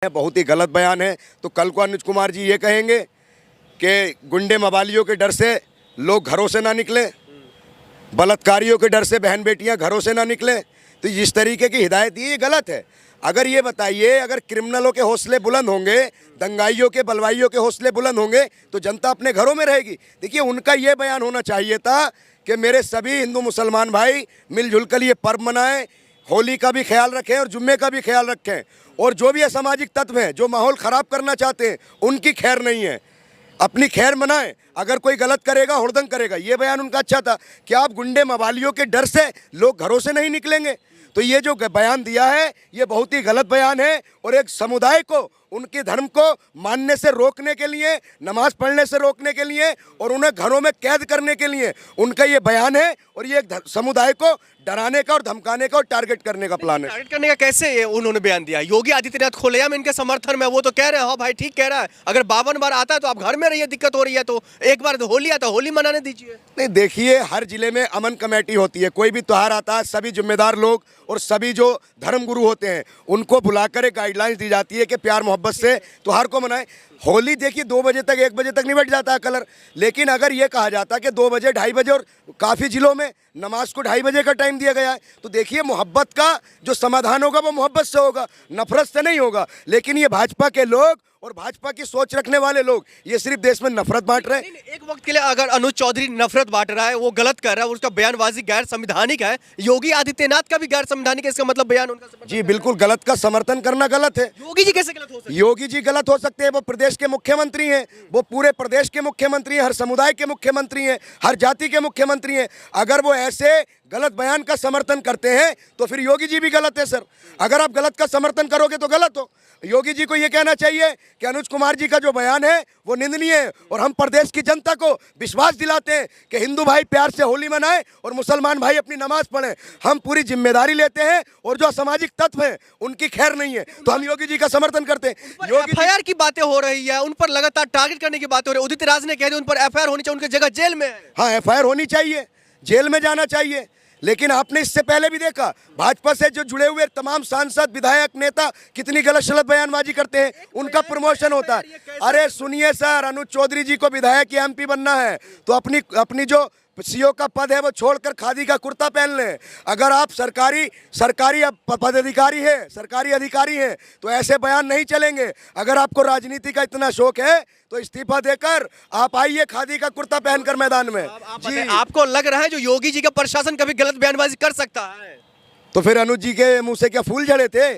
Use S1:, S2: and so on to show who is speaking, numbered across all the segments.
S1: बहुत ही गलत बयान है। तो कल को अनुज कुमार जी ये कहेंगे कि गुंडे मवालियों के डर से लोग घरों से ना निकले, बलात्कारियों के डर से बहन बेटियां घरों से ना निकले, तो जिस तरीके की हिदायत दी ये गलत है। अगर ये बताइए, अगर क्रिमिनलों के हौसले बुलंद होंगे, दंगाइयों के बलवाइयों के हौसले बुलंद होंगे तो जनता अपने घरों में रहेगी। देखिए, उनका ये बयान होना चाहिए था कि मेरे सभी हिंदू मुसलमान भाई मिलजुल कर ये पर्व मनाएं, होली का भी ख्याल रखें और जुम्मे का भी ख्याल रखें, और जो भी असामाजिक तत्व हैं जो माहौल ख़राब करना चाहते हैं उनकी खैर नहीं है, अपनी खैर मनाएं। अगर कोई गलत करेगा हुड़दंग करेगा। ये बयान उनका अच्छा था कि आप गुंडे मवालियों के डर से लोग घरों से नहीं निकलेंगे। तो ये जो बयान दिया है ये बहुत ही गलत बयान है, और एक समुदाय को उनके धर्म को मानने से रोकने के लिए, नमाज पढ़ने से रोकने के लिए और उन्हें घरों में कैद करने के लिए उनका ये बयान है। और ये एक समुदाय को डराने का और धमकाने का और टारगेट करने का प्लान है।
S2: टारगेट करने का कैसे ये उन्होंने बयान दिया? योगी आदित्यनाथ खुलेआम इनके समर्थन में, वो तो कह रहे हो भाई ठीक कह रहा है, अगर 52 बार आता है तो आप घर में रहिए, दिक्कत हो रही है तो एक बार होली आता है होली मनाने दीजिए।
S1: नहीं, देखिए, हर जिले में अमन कमेटी होती है, कोई भी त्योहार आता है सभी जिम्मेदार लोग और सभी जो धर्म गुरु होते हैं उनको बुलाकर एक गाइडलाइंस दी जाती है कि प्यार मोहब्बत से त्योहार को मनाएं। होली देखिए 2 बजे तक 1 बजे तक निबट जाता है कलर, लेकिन अगर ये कहा जाता कि 2 बजे 2:30 बजे, और काफ़ी जिलों में नमाज को 2:30 बजे का टाइम दिया गया है, तो देखिए मोहब्बत का जो समाधान होगा वो मोहब्बत से होगा, नफरत से नहीं होगा। लेकिन ये भाजपा के लोग और भाजपा की सोच रखने वाले लोग ये सिर्फ देश में नफरत बांट रहे हैं।
S2: एक वक्त के लिए अगर अनुज चौधरी नफरत बांट रहा है, वो गलत कर रहा है, उसका बयानबाजी गैर संवैधानिक है, योगी आदित्यनाथ का भी गैर संवैधानिक है, इसका मतलब बयान उनका
S1: जी बिल्कुल, गलत का समर्थन करना गलत है।
S2: योगी जी कैसे गलत हो सकते हैं?
S1: योगी जी गलत हो सकते हैं, वो प्रदेश के मुख्यमंत्री हैं, वो पूरे प्रदेश के मुख्यमंत्री हैं, हर समुदाय के मुख्यमंत्री हैं, हर जाति के मुख्यमंत्री हैं। अगर वो ऐसे गलत बयान का समर्थन करते हैं तो फिर योगी जी भी गलत है सर। अगर आप गलत का समर्थन करोगे तो गलत हो। योगी जी को ये कहना चाहिए कि अनुज कुमार जी का जो बयान है वो निंदनीय है, और हम प्रदेश की जनता को विश्वास दिलाते हैं कि हिंदू भाई प्यार से होली मनाएं और मुसलमान भाई अपनी नमाज पढ़ें। हम पूरी जिम्मेदारी लेते हैं, और जो असामाजिक तत्व हैं उनकी खैर नहीं है, तो हम योगी जी का समर्थन करते हैं।
S2: योगी एफआईआर की बातें हो रही है, उन पर लगातार टारगेट करने की बातें हो रही है। उदित राज ने कह दिया उन पर एफआईआर होनी चाहिए, उनकी जगह जेल में है।
S1: हाँ, एफआईआर होनी चाहिए, जेल में जाना चाहिए। लेकिन आपने इससे पहले भी देखा भाजपा से जो जुड़े हुए तमाम सांसद, विधायक, नेता कितनी गलत सलत बयानबाजी करते हैं, उनका प्रमोशन होता है। अरे सुनिए सर, अनुज चौधरी जी को विधायक या एमपी बनना है तो अपनी जो सीओ का पद है वो छोड़कर खादी का कुर्ता पहन लें। अगर आप सरकारी पदाधिकारी है, सरकारी अधिकारी हैं, तो ऐसे बयान नहीं चलेंगे। अगर आपको राजनीति का इतना शौक है तो इस्तीफा देकर आप आइए खादी का कुर्ता पहनकर मैदान में।
S2: जी, आपको लग रहा है जो योगी जी का प्रशासन कभी गलत बयानबाजी कर सकता है?
S1: तो फिर अनुज जी के मुंह से क्या फूल झड़े थे?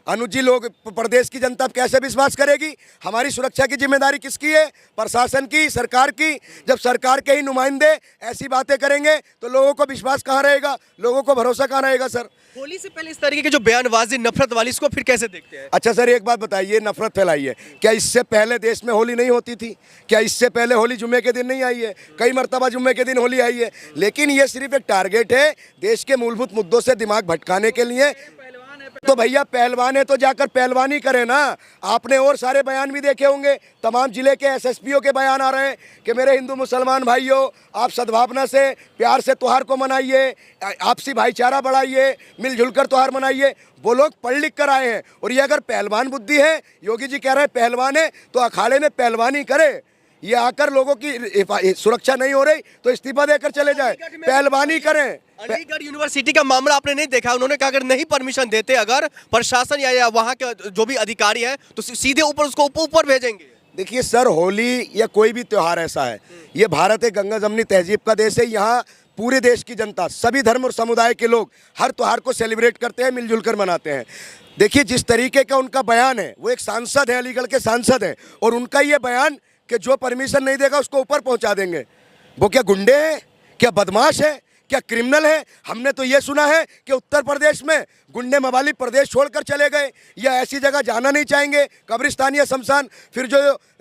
S1: अनुज जी लोग, प्रदेश की जनता कैसे विश्वास करेगी? हमारी सुरक्षा की जिम्मेदारी किसकी है? प्रशासन की, सरकार की। जब सरकार के ही नुमाइंदे ऐसी बातें करेंगे तो लोगों को विश्वास कहाँ रहेगा, लोगों को भरोसा कहाँ रहेगा सर?
S2: होली से पहले इस तरीके की जो बयानबाजी नफरत वाली, इसको फिर कैसे देखते हैं?
S1: अच्छा सर, एक बात बताइए, नफरत फैलाई है, क्या इससे पहले देश में होली नहीं होती थी? क्या इससे पहले होली जुम्मे के दिन नहीं आई है? कई मरतबा जुम्मे के दिन होली आई है। लेकिन ये सिर्फ एक टारगेट है देश के मूलभूत मुद्दों से दिमाग भटकाने के लिए। तो भैया पहलवान है तो जाकर पहलवानी करें ना। आपने और सारे बयान भी देखे होंगे, तमाम जिले के एसएसपीओ के बयान आ रहे हैं कि मेरे हिंदू मुसलमान भाइयों, आप सद्भावना से, प्यार से त्योहार को मनाइए, आपसी भाईचारा बढ़ाइए, मिलजुल कर त्योहार मनाइए। वो लोग पढ़ लिख कर आए हैं, और ये अगर पहलवान बुद्धि है, योगी जी कह रहे हैं पहलवान है तो अखाड़े में पहलवानी करे। ये आकर लोगों की सुरक्षा नहीं हो रही तो इस्तीफा देकर चले जाए, पहलवानी करें।
S2: अलीगढ़ यूनिवर्सिटी का मामला आपने नहीं देखा? उन्होंने कहा अगर नहीं परमिशन देते अगर प्रशासन या वहाँ के जो भी अधिकारी हैं तो सीधे ऊपर उसको ऊपर भेजेंगे।
S1: देखिए सर, होली या कोई भी त्योहार ऐसा है, ये भारत एक गंगा जमनी तहजीब का देश है। यहाँ पूरे देश की जनता, सभी धर्म और समुदाय के लोग हर त्योहार को सेलिब्रेट करते हैं, मिलजुल कर मनाते हैं। देखिए, जिस तरीके का उनका बयान है, वो एक सांसद है, अलीगढ़ के सांसद हैं, और उनका ये बयान कि जो परमिशन नहीं देगा उसको ऊपर पहुंचा देंगे। वो क्या गुंडे हैं? क्या बदमाश है? क्या क्रिमिनल है? हमने तो ये सुना है कि उत्तर प्रदेश में गुंडे मवाली प्रदेश छोड़कर चले गए, या ऐसी जगह जाना नहीं चाहेंगे, कब्रिस्तान या शमशान। फिर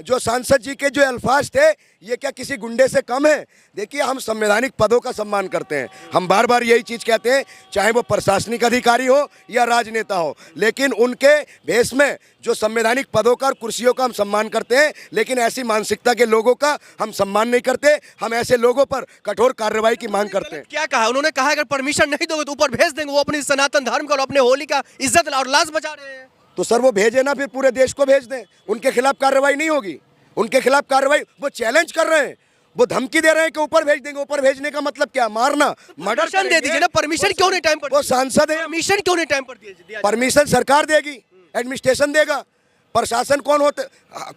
S1: जो सांसद जी के जो अल्फाज थे, ये क्या किसी गुंडे से कम है? देखिए, हम संवैधानिक पदों का सम्मान करते हैं, हम बार बार यही चीज़ कहते हैं, चाहे वो प्रशासनिक अधिकारी हो या राजनेता हो, लेकिन उनके भेष में जो संवैधानिक पदों का और कुर्सियों का हम सम्मान करते हैं, लेकिन ऐसी मानसिकता के लोगों का हम सम्मान नहीं करते। हम ऐसे लोगों पर कठोर कार्रवाई की मांग करते हैं।
S2: क्या कहा उन्होंने? कहा अगर परमिशन नहीं दोगे तो ऊपर भेज देंगे। वो अपनी सनातन धर्म का और अपने होली का इज्जत और लाज बचा रहे हैं।
S1: तो सर वो भेजे ना, फिर पूरे देश को भेज दें। उनके खिलाफ कार्रवाई नहीं होगी, उनके खिलाफ कार्रवाई, वो चैलेंज कर रहे हैं, वो धमकी दे रहे हैं कि ऊपर भेज देंगे। ऊपर भेजने का मतलब क्या? मारना, मर्डर
S2: परमिशन दे दीजिए ना, परमिशन क्यों नहीं टाइम पर?
S1: वो सांसद है,
S2: परमिशन क्यों नहीं टाइम पर दिया?
S1: परमिशन सरकार देगी, एडमिनिस्ट्रेशन देगा। प्रशासन कौन होते?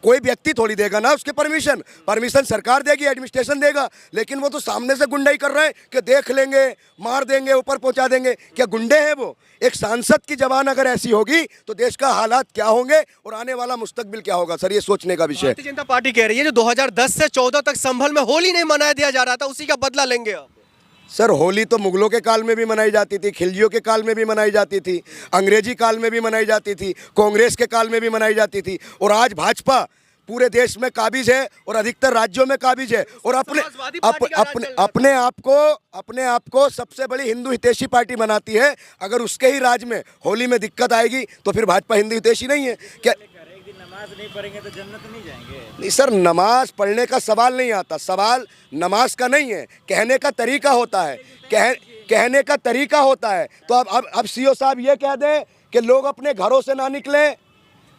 S1: कोई व्यक्ति थोड़ी देगा ना उसके परमिशन। परमिशन सरकार देगी, एडमिनिस्ट्रेशन देगा। लेकिन वो तो सामने से गुंडाई कर रहे हैं कि देख लेंगे, मार देंगे, ऊपर पहुंचा देंगे। क्या गुंडे हैं वो? एक सांसद की जबान अगर ऐसी होगी तो देश का हालात क्या होंगे और आने वाला मुस्तकबिल क्या होगा? सर ये सोचने का विषय है।
S2: भारतीय जनता पार्टी कह रही है जो 2010 से 14 तक संभल में होली नहीं मनाया दिया जा रहा था, उसी का बदला लेंगे आप।
S1: सर होली तो मुगलों के काल में भी मनाई जाती थी, खिलजियों के काल में भी मनाई जाती थी, अंग्रेजी काल में भी मनाई जाती थी, कांग्रेस के काल में भी मनाई जाती थी, और आज भाजपा पूरे देश में काबिज है और अधिकतर राज्यों में काबिज है और अपने आप को सबसे बड़ी हिंदू हितैषी पार्टी बनाती है। अगर उसके ही राज में होली में दिक्कत आएगी तो फिर भाजपा हिंदू हितैषी नहीं है क्या?
S3: नमाज नहीं पढ़ेंगे तो जन्नत नहीं जाएंगे।
S1: नहीं सर, नमाज पढ़ने का सवाल नहीं आता, सवाल नमाज का नहीं है, कहने का तरीका होता है, कहने का तरीका होता है। तो अब सीओ साहब ये कह दें कि लोग अपने घरों से ना निकलें,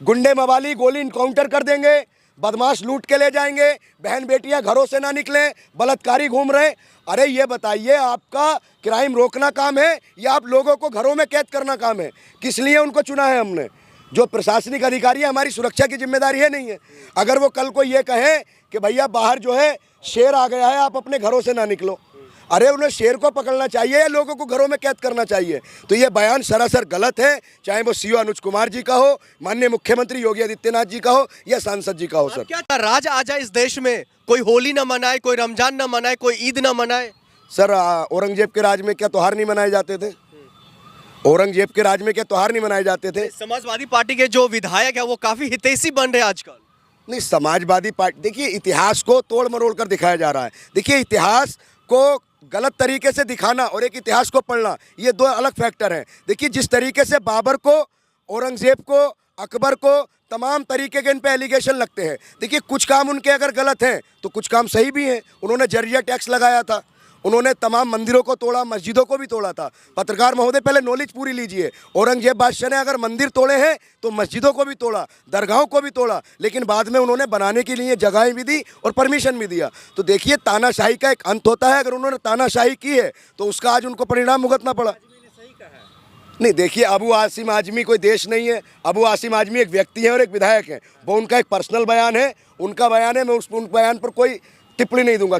S1: गुंडे मवाली गोली इनकाउंटर कर देंगे, बदमाश लूट के ले जाएंगे, बहन बेटियां घरों से ना निकलें, बलात्कारी घूम रहे। अरे ये बताइए, आपका क्राइम रोकना काम है या आप लोगों को घरों में कैद करना काम है? किस लिए उनको चुना है हमने? जो प्रशासनिक अधिकारी है, हमारी सुरक्षा की जिम्मेदारी है नहीं है? अगर वो कल को ये कहें कि भैया बाहर जो है शेर आ गया है, आप अपने घरों से ना निकलो, अरे उन्हें शेर को पकड़ना चाहिए या लोगों को घरों में कैद करना चाहिए? तो ये बयान सरासर गलत है, चाहे वो सीओ अनुज कुमार जी का हो, माननीय मुख्यमंत्री योगी आदित्यनाथ जी का हो या सांसद जी का हो। सर
S2: क्या राज आ जाए इस देश में, कोई होली ना मनाए, कोई रमजान ना मनाए, कोई ईद ना मनाए?
S1: सर औरंगजेब के राज में क्या त्योहार नहीं मनाए जाते थे? औरंगजेब के राज में क्या त्योहार नहीं मनाए जाते थे?
S2: समाजवादी पार्टी के जो विधायक है वो काफी हितैषी बन रहे हैं आजकल।
S1: नहीं, समाजवादी पार्टी, देखिए इतिहास को तोड़ मरोड़ कर दिखाया जा रहा है। देखिए इतिहास को गलत तरीके से दिखाना और एक इतिहास को पढ़ना, ये दो अलग फैक्टर हैं। देखिए जिस तरीके से बाबर को, औरंगजेब को, अकबर को तमाम तरीके के इन पे एलिगेशन लगते हैं। देखिए कुछ काम उनके अगर गलत हैं तो कुछ काम सही भी हैं। उन्होंने जरिया टैक्स लगाया था, उन्होंने तमाम मंदिरों को तोड़ा, मस्जिदों को भी तोड़ा था। पत्रकार महोदय पहले नॉलेज पूरी लीजिए, औरंगजेब बादशाह ने अगर मंदिर तोड़े हैं तो मस्जिदों को भी तोड़ा, दरगाहों को भी तोड़ा, लेकिन बाद में उन्होंने बनाने के लिए जगहें भी दी और परमिशन भी दिया। तो देखिए तानाशाही का एक अंत होता है, अगर उन्होंने तानाशाही की है तो उसका आज उनको परिणाम भुगतना पड़ा। नहीं देखिए, अबू आसिम आजमी कोई देश नहीं है, अबू आसिम आजमी एक व्यक्ति है और एक विधायक है। वो उनका एक पर्सनल बयान है, उनका बयान है, मैं उन बयान पर कोई टिप्पणी नहीं दूंगा।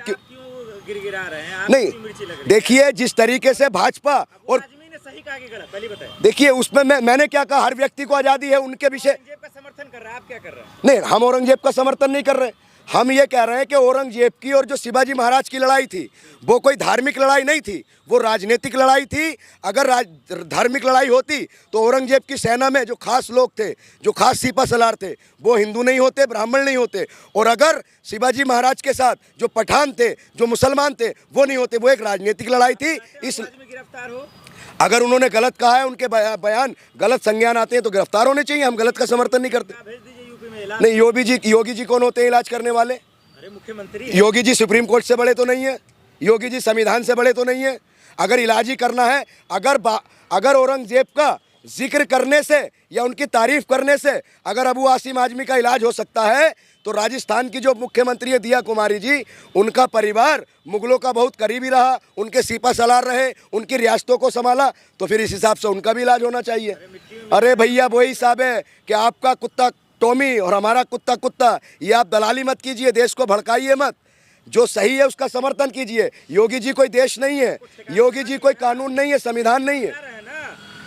S3: गिरा रहे हैं
S1: नहीं देखिए जिस तरीके से भाजपा और
S3: ने सही कहा कि गलत, पहले बताएं।
S1: देखिए उसमें मैंने क्या कहा, हर व्यक्ति को आज़ादी है उनके विषय।
S3: औरंगजेब का समर्थन कर रहे हैं, आप क्या कर रहे हैं?
S1: नहीं, हम औरंगजेब का समर्थन नहीं कर रहे। हम ये कह रहे हैं कि औरंगजेब की और जो शिवाजी महाराज की लड़ाई थी वो कोई धार्मिक लड़ाई नहीं थी, वो राजनीतिक लड़ाई थी। अगर धार्मिक लड़ाई होती तो औरंगजेब की सेना में जो खास लोग थे, जो खास सिपा सलार थे, वो हिंदू नहीं होते, ब्राह्मण नहीं होते। और अगर शिवाजी महाराज के साथ जो पठान थे, जो मुसलमान थे, वो नहीं होते। वो एक राजनीतिक लड़ाई थी। इस
S3: गिरफ्तार हो,
S1: अगर उन्होंने गलत कहा है, उनके बयान गलत संज्ञान आते हैं तो गिरफ्तार होने चाहिए। हम गलत का समर्थन नहीं करते।
S3: भेज दीजिए यूपी में इलाज।
S1: नहीं, योगी जी कौन होते हैं इलाज करने वाले?
S3: अरे मुख्यमंत्री
S1: योगी जी सुप्रीम कोर्ट से बड़े तो नहीं है, योगी जी संविधान से बड़े तो नहीं है। अगर इलाज ही करना है, अगर औरंगजेब का जिक्र करने से या उनकी तारीफ करने से अगर अबू आसिम आजमी का इलाज हो सकता है तो राजस्थान की जो मुख्यमंत्री है दिया कुमारी जी, उनका परिवार मुगलों का बहुत करीबी रहा, उनके सिपा सलार रहे, उनकी रियासतों को संभाला, तो फिर इस हिसाब से उनका भी इलाज होना चाहिए। अरे भैया वही हिसाब है कि आपका कुत्ता टॉमी और हमारा कुत्ता कुत्ता। ये आप दलाली मत कीजिए, देश को भड़काइए मत, जो सही है उसका समर्थन कीजिए। योगी जी कोई देश नहीं है, योगी जी कोई कानून नहीं है, संविधान नहीं है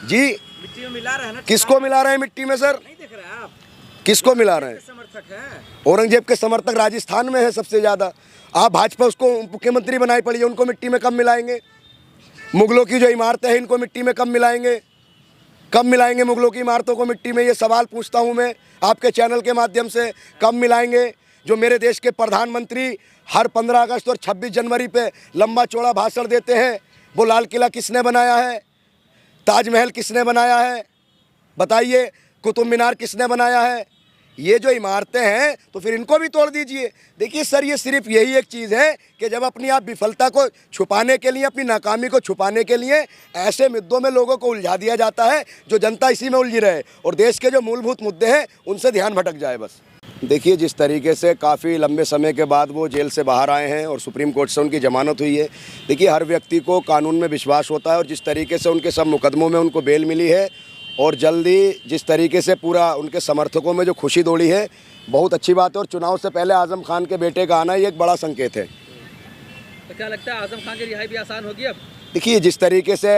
S1: जी।
S3: मिट्टी में मिला रहे हैं ना?
S1: किसको मिला रहे हैं मिट्टी में सर?
S3: नहीं देख रहे आप?
S1: किसको मिला रहे हैं?
S3: समर्थक है
S1: औरंगजेब के समर्थक राजस्थान में है सबसे ज्यादा। आप भाजपा उसको मुख्यमंत्री बनाई पड़ी है, उनको मिट्टी में कब मिलाएंगे? मुगलों की जो इमारतें हैं इनको मिट्टी में कब मिलाएंगे? कब मिलाएंगे मुगलों की इमारतों को मिट्टी में? ये सवाल पूछता हूं मैं आपके चैनल के माध्यम से, कब मिलाएंगे? जो मेरे देश के प्रधानमंत्री हर 15 अगस्त और 26 जनवरी पे लंबा चौड़ा भाषण देते हैं, वो लाल किला किसने बनाया है? ताजमहल किसने बनाया है? बताइए। कुतुब मीनार किसने बनाया है? ये जो इमारतें हैं तो फिर इनको भी तोड़ दीजिए। देखिए सर, ये सिर्फ यही एक चीज़ है कि जब अपनी आप विफलता को छुपाने के लिए, अपनी नाकामी को छुपाने के लिए ऐसे मुद्दों में लोगों को उलझा दिया जाता है जो जनता इसी में उलझी रहे और देश के जो मूलभूत मुद्दे हैं उनसे ध्यान भटक जाए बस। देखिए जिस तरीके से काफ़ी लंबे समय के बाद वो जेल से बाहर आए हैं और सुप्रीम कोर्ट से उनकी जमानत हुई है। देखिए हर व्यक्ति को कानून में विश्वास होता है और जिस तरीके से उनके सब मुकदमों में उनको बेल मिली है और जल्दी जिस तरीके से पूरा उनके समर्थकों में जो खुशी दौड़ी है, बहुत अच्छी बात है। और चुनाव से पहले आजम खान के बेटे का आना ये एक बड़ा संकेत है।
S3: तो क्या लगता है आजम खान की रिहाई भी आसान होगी अब?
S1: देखिए जिस तरीके से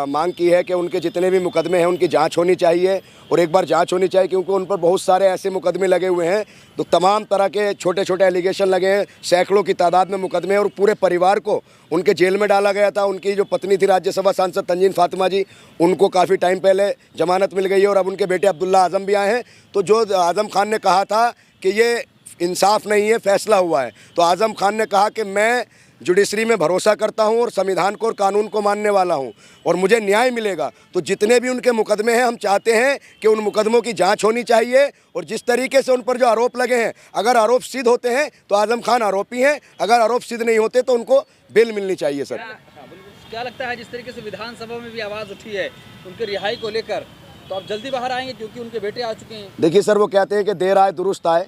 S1: मांग की है कि उनके जितने भी मुकदमे हैं उनकी जांच होनी चाहिए और एक बार जांच होनी चाहिए, क्योंकि उन पर बहुत सारे ऐसे मुकदमे लगे हुए हैं तो तमाम तरह के छोटे छोटे एलिगेशन लगे हैं, सैकड़ों की तादाद में मुकदमे हैं और पूरे परिवार को उनके जेल में डाला गया था। उनकी जो पत्नी थी राज्यसभा सांसद तंजीन फातिमा जी, उनको काफ़ी टाइम पहले जमानत मिल गई है और अब उनके बेटे अब्दुल्ला आजम भी आए हैं। तो जो आजम खान ने कहा था कि ये इंसाफ नहीं है, फैसला हुआ है, तो आजम खान ने कहा कि मैं जुडिशरी में भरोसा करता हूं और संविधान को और कानून को मानने वाला हूं और मुझे न्याय मिलेगा। तो जितने भी उनके मुकदमे हैं हम चाहते हैं कि उन मुकदमों की जांच होनी चाहिए और जिस तरीके से उन पर जो आरोप लगे हैं, अगर आरोप सिद्ध होते हैं तो आजम खान आरोपी हैं, अगर आरोप सिद्ध नहीं होते तो उनको बेल मिलनी चाहिए। सर
S3: क्या लगता है जिस तरीके से विधानसभा में भी आवाज़ उठी है उनकी रिहाई को लेकर, तो आप जल्दी बाहर आएंगे क्योंकि उनके बेटे आ चुके हैं?
S1: देखिए सर, वो कहते हैं कि देर आए दुरुस्त आए।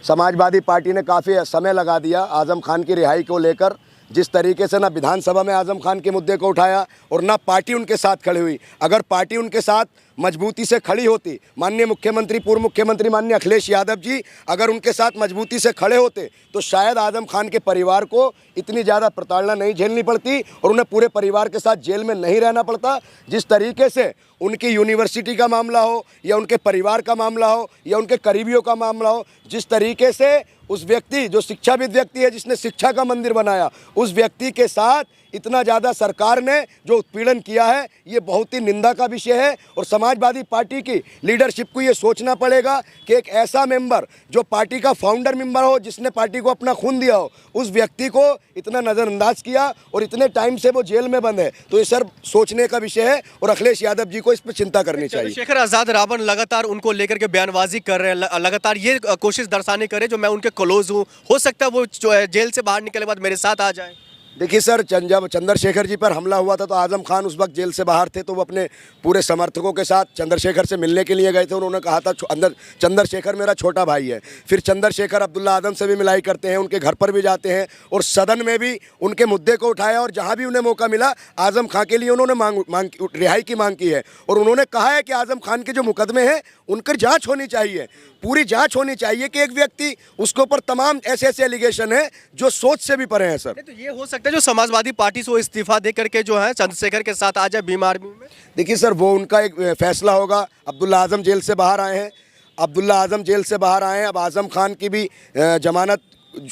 S1: समाजवादी पार्टी ने काफ़ी समय लगा दिया आजम खान की रिहाई को लेकर। जिस तरीके से ना विधानसभा में आजम खान के मुद्दे को उठाया और ना पार्टी उनके साथ खड़ी हुई। अगर पार्टी उनके साथ मजबूती से खड़ी होती, माननीय मुख्यमंत्री, पूर्व मुख्यमंत्री माननीय अखिलेश यादव जी अगर उनके साथ मजबूती से खड़े होते तो शायद आजम खान के परिवार को इतनी ज़्यादा प्रताड़ना नहीं झेलनी पड़ती और उन्हें पूरे परिवार के साथ जेल में नहीं रहना पड़ता। जिस तरीके से उनकी यूनिवर्सिटी का मामला हो या उनके परिवार का मामला हो या उनके करीबियों का मामला हो, जिस तरीके से उस व्यक्ति जो शिक्षाविद व्यक्ति है जिसने शिक्षा का मंदिर बनाया, उस व्यक्ति के साथ इतना ज़्यादा सरकार ने जो उत्पीड़न किया है, ये बहुत ही निंदा का विषय है। और समाजवादी पार्टी की लीडरशिप को ये सोचना पड़ेगा कि एक ऐसा मेंबर जो पार्टी का फाउंडर मेंबर हो, जिसने पार्टी को अपना खून दिया हो, उस व्यक्ति को इतना नज़रअंदाज किया और इतने टाइम से वो जेल में बंद है। तो ये सर सोचने का विषय है और अखिलेश यादव जी को इस पर चिंता करनी चाहिए।
S2: चंद्रशेखर आजाद रावण लगातार उनको लेकर के बयानबाजी कर रहे हैं, लगातार ये कोशिश दर्शाने करे जो मैं उनके क्लोज हूँ, हो सकता है वो जो है जेल से बाहर निकले बाद मेरे साथ आ जाए।
S1: देखिए सर, जब चंद्रशेखर जी पर हमला हुआ था तो आजम खान उस वक्त जेल से बाहर थे, तो वो अपने पूरे समर्थकों के साथ चंद्रशेखर से मिलने के लिए गए थे। उन्होंने कहा था अंदर चंद्रशेखर मेरा छोटा भाई है। फिर चंद्रशेखर अब्दुल्ला आजम से भी मिलाई करते हैं, उनके घर पर भी जाते हैं और सदन में भी उनके मुद्दे को उठाया और जहाँ भी उन्हें मौका मिला आजम खान के लिए उन्होंने रिहाई की मांग की है। और उन्होंने कहा है कि आजम खान के जो मुकदमे हैं उनकी जाँच होनी चाहिए, पूरी जांच होनी चाहिए कि एक व्यक्ति उसके ऊपर तमाम ऐसे ऐसे एलिगेशन है जो सोच से भी परे हैं। सर
S2: तो ये हो सकता है जो समाजवादी पार्टी से वो इस्तीफा दे करके जो है चंद्रशेखर के साथ आ जाए बीमार में।
S1: देखिए सर, वो उनका एक फैसला होगा। अब्दुल्ला आजम जेल से बाहर आए हैं, अब्दुल्ला आजम जेल से बाहर आए हैं। अब आजम खान की भी जमानत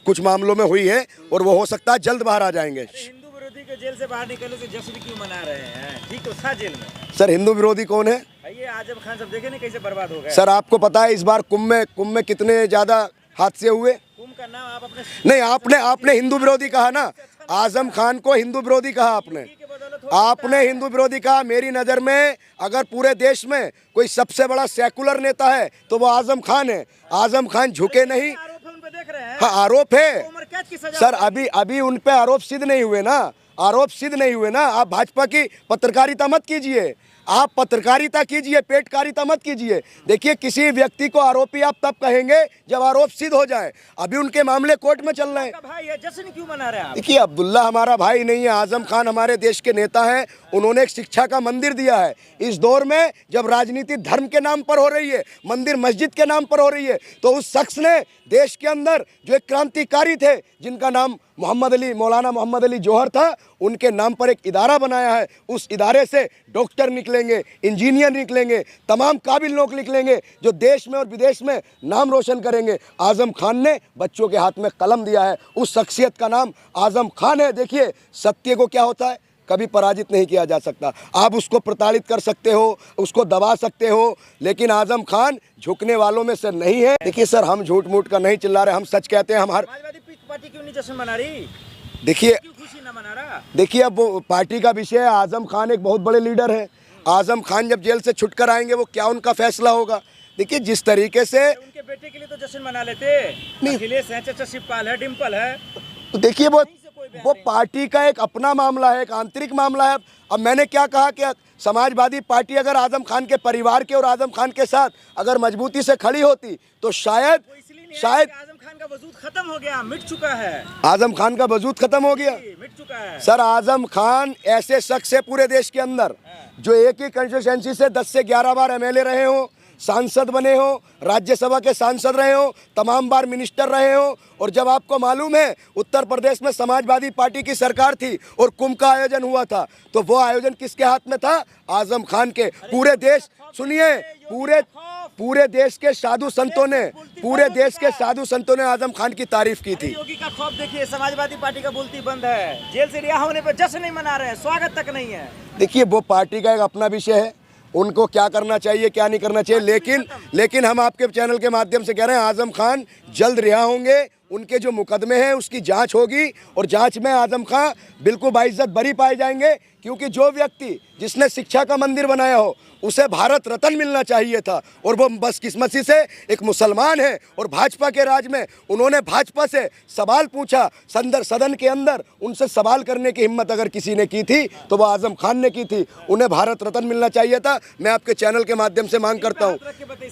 S1: कुछ मामलों में हुई है और वो हो सकता है जल्द बाहर आ जाएंगे।
S3: हिंदू विरोधी के जेल से बाहर निकलने से जश्न क्यों मना रहे हैं? ठीक तो था जेल में।
S1: सर हिंदू विरोधी कौन है?
S3: ये आजम खान सब देखे नहीं कैसे बर्बाद हो गए।
S1: सर आपको पता है इस बार कुंभ में कितने ज्यादा हादसे हुए?
S3: कुंभ का नाम आप अपने
S1: नहीं, आपने हिंदू विरोधी कहा ना, आजम खान को हिंदू विरोधी कहा आपने हिंदू विरोधी कहा। मेरी नज़र में अगर पूरे देश में कोई सबसे बड़ा सेकुलर नेता है तो वो आजम खान है। आजम खान झुके नहीं।
S3: देख रहे हैं।
S1: हाँ आरोप है
S3: उम्र कैद की सजा
S1: सर, अभी उन पे आरोप सिद्ध नहीं हुए ना, आरोप सिद्ध नहीं हुए ना। आप भाजपा की पत्रकारिता मत कीजिए, आप पत्रकारिता कीजिए, पेटकारिता मत कीजिए। देखिए किसी व्यक्ति को आरोपी आप तब कहेंगे जब आरोप सिद्ध हो जाए। अभी उनके मामले कोर्ट में चल रहे हैं।
S3: भाई है, जश्न क्यों मना रहे हैं आप?
S1: देखिए अब्दुल्ला हमारा भाई नहीं है, आजम खान हमारे देश के नेता हैं। उन्होंने एक शिक्षा का मंदिर दिया है। इस दौर में जब राजनीति धर्म के नाम पर हो रही है, मंदिर मस्जिद के नाम पर हो रही है, तो उस शख्स ने देश के अंदर जो एक क्रांतिकारी थे जिनका नाम मौलाना मोहम्मद अली जौहर था, उनके नाम पर एक इदारा बनाया है। उस इदारे से डॉक्टर निकलेंगे, इंजीनियर निकलेंगे, तमाम काबिल लोग निकलेंगे जो देश में और विदेश में नाम रोशन करेंगे। आजम खान ने बच्चों के हाथ में कलम दिया है, उस शख्सियत का नाम आजम खान है। देखिए सत्य को क्या होता है, कभी पराजित नहीं किया जा सकता। आप उसको प्रताड़ित कर सकते हो, उसको दबा सकते हो, लेकिन आजम खान झुकने वालों में से नहीं है। देखिए सर, हम झूठ मूठ का नहीं चिल्ला रहे, हम सच कहते हैं। हम हर
S3: पार्टी क्यों नहीं जश्न मना रही?
S1: देखिए
S3: क्यों खुशी ना मना रहा?
S1: देखिए अब वो पार्टी का विषय है। आजम खान एक बहुत बड़े लीडर है। आजम खान जब जेल से छुटकर आएंगे वो क्या उनका फैसला होगा। देखिए जिस तरीके से
S3: उनके बेटे
S4: तो जश्न मना लेते। अखिलेश है, चाचा शिवपाल है, डिम्पल है।
S1: तो देखिए वो पार्टी का एक अपना मामला है, एक आंतरिक मामला है। अब मैंने क्या कहा कि समाजवादी पार्टी अगर आजम खान के परिवार के और आजम खान के साथ अगर मजबूती से खड़ी होती तो शायद
S4: आजम खान का वजूद खत्म हो गया, मिट चुका है।
S1: आजम खान का वजूद खत्म हो गया,
S4: मिट चुका है।
S1: सर आजम खान ऐसे शख्स है पूरे देश के अंदर जो एक ही कंस्टिट्यूएंसी से 10 से 11 बार एमएलए रहे हो, सांसद बने हो, राज्यसभा के सांसद रहे हो, तमाम बार मिनिस्टर रहे हो। और जब आपको मालूम है उत्तर प्रदेश में समाजवादी पार्टी की सरकार थी और कुंभ का आयोजन हुआ था, तो वो आयोजन किसके हाथ में था? आजम खान के। पूरे देश, सुनिए, पूरे देश के साधु संतों ने आजम खान की तारीफ की थी।
S4: योगी का खौफ देखिए, समाजवादी पार्टी का बोलती बंद है, जेल से रिहा होने पर जश्न नहीं मना रहे, स्वागत तक नहीं है।
S1: देखिए वो पार्टी का एक अपना विषय है, उनको क्या करना चाहिए क्या नहीं करना चाहिए, लेकिन हम आपके चैनल के माध्यम से कह रहे हैं आजम खान जल्द रिहा होंगे। उनके जो मुकदमे हैं उसकी जांच होगी और जांच में आजम खान बिल्कुल बाइज्जत बरी पाए जाएंगे, क्योंकि जो व्यक्ति जिसने शिक्षा का मंदिर बनाया हो उसे भारत रत्न मिलना चाहिए था और वो बदकिस्मती से एक मुसलमान है। और भाजपा के राज में उन्होंने भाजपा से सवाल पूछा, सदन के अंदर उनसे सवाल करने की हिम्मत अगर किसी ने की थी तो वो आजम खान ने की थी। उन्हें भारत रत्न मिलना चाहिए था। मैं आपके चैनल के माध्यम से मांग करता हूँ।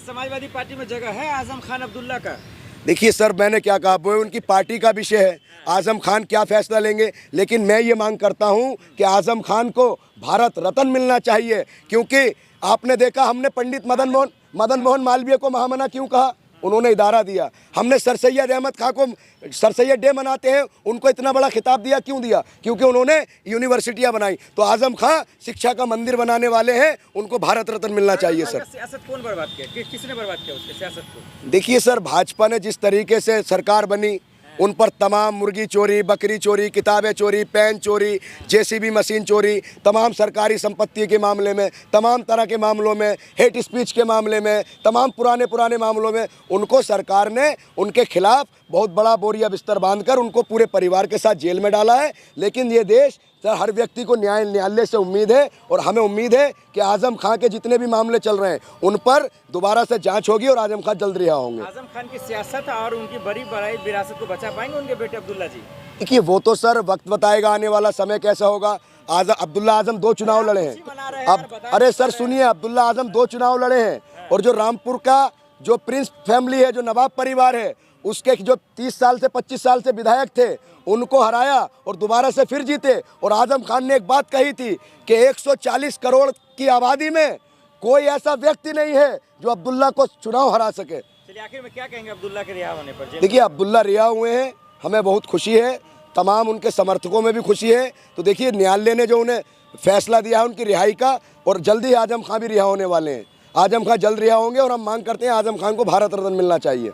S4: समाजवादी पार्टी में जगह है आजम खान अब्दुल्ला का?
S1: देखिए सर, मैंने क्या कहा, वो उनकी पार्टी का विषय है, आजम खान क्या फैसला लेंगे, लेकिन मैं ये मांग करता हूं कि आजम खान को भारत रत्न मिलना चाहिए। क्योंकि आपने देखा, हमने पंडित मदन मोहन मालवीय को महामना क्यों कहा? उन्होंने इदारा दिया। हमने सर सैयद अहमद खां को, सर सैयद डे मनाते हैं, उनको इतना बड़ा खिताब दिया, क्यों दिया? क्योंकि उन्होंने यूनिवर्सिटियां बनाई। तो आजम खां शिक्षा का मंदिर बनाने वाले हैं, उनको भारत रत्न मिलना चाहिए सर।
S4: सियासत कौन बर्बाद किया, किसने बर्बाद किया उसके सियासत को?
S1: देखिए सर, भाजपा ने जिस तरीके से सरकार बनी, उन पर तमाम मुर्गी चोरी, बकरी चोरी, किताबें चोरी, पेन चोरी, जेसीबी मशीन चोरी, तमाम सरकारी संपत्ति के मामले में, तमाम तरह के मामलों में, हेट स्पीच के मामले में, तमाम पुराने मामलों में उनको सरकार ने उनके खिलाफ बहुत बड़ा बोरिया बिस्तर बांधकर उनको पूरे परिवार के साथ जेल में डाला है। लेकिन ये देश सर, हर व्यक्ति को न्यायालय से उम्मीद है और हमें उम्मीद है कि आजम खान के जितने भी मामले चल रहे हैं उन पर दोबारा से जांच होगी और आजम खान जल्द रिहा होंगे।
S4: आजम खान की सियासत और उनकी बड़ी विरासत को बचा पाएंगे उनके बेटे अब्दुल्ला जी?
S1: देखिए वो तो सर वक्त बताएगा, आने वाला समय कैसा होगा। अब्दुल्ला आजम 2 चुनाव लड़े हैं। अब अरे सर सुनिए, अब्दुल्ला आजम 2 चुनाव लड़े हैं और जो रामपुर का जो प्रिंस फैमिली है, जो नवाब परिवार है, उसके जो 30 साल से 25 साल से विधायक थे उनको हराया और दोबारा से फिर जीते। और आजम खान ने एक बात कही थी कि 140 करोड़ की आबादी में कोई ऐसा व्यक्ति नहीं है जो अब्दुल्ला को चुनाव हरा सके।
S4: चलिए आखिर में क्या कहेंगे अब्दुल्ला के रिहा होने पर?
S1: देखिए अब्दुल्ला रिहा हुए हैं, हमें बहुत खुशी है, तमाम उनके समर्थकों में भी खुशी है। तो देखिए न्यायालय ने जो उन्हें फैसला दिया है उनकी रिहाई का, और जल्द ही आजम खान भी रिहा होने वाले हैं। आजम खान जल्द रिहा होंगे और हम मांग करते हैं आजम खान को भारत रत्न मिलना चाहिए।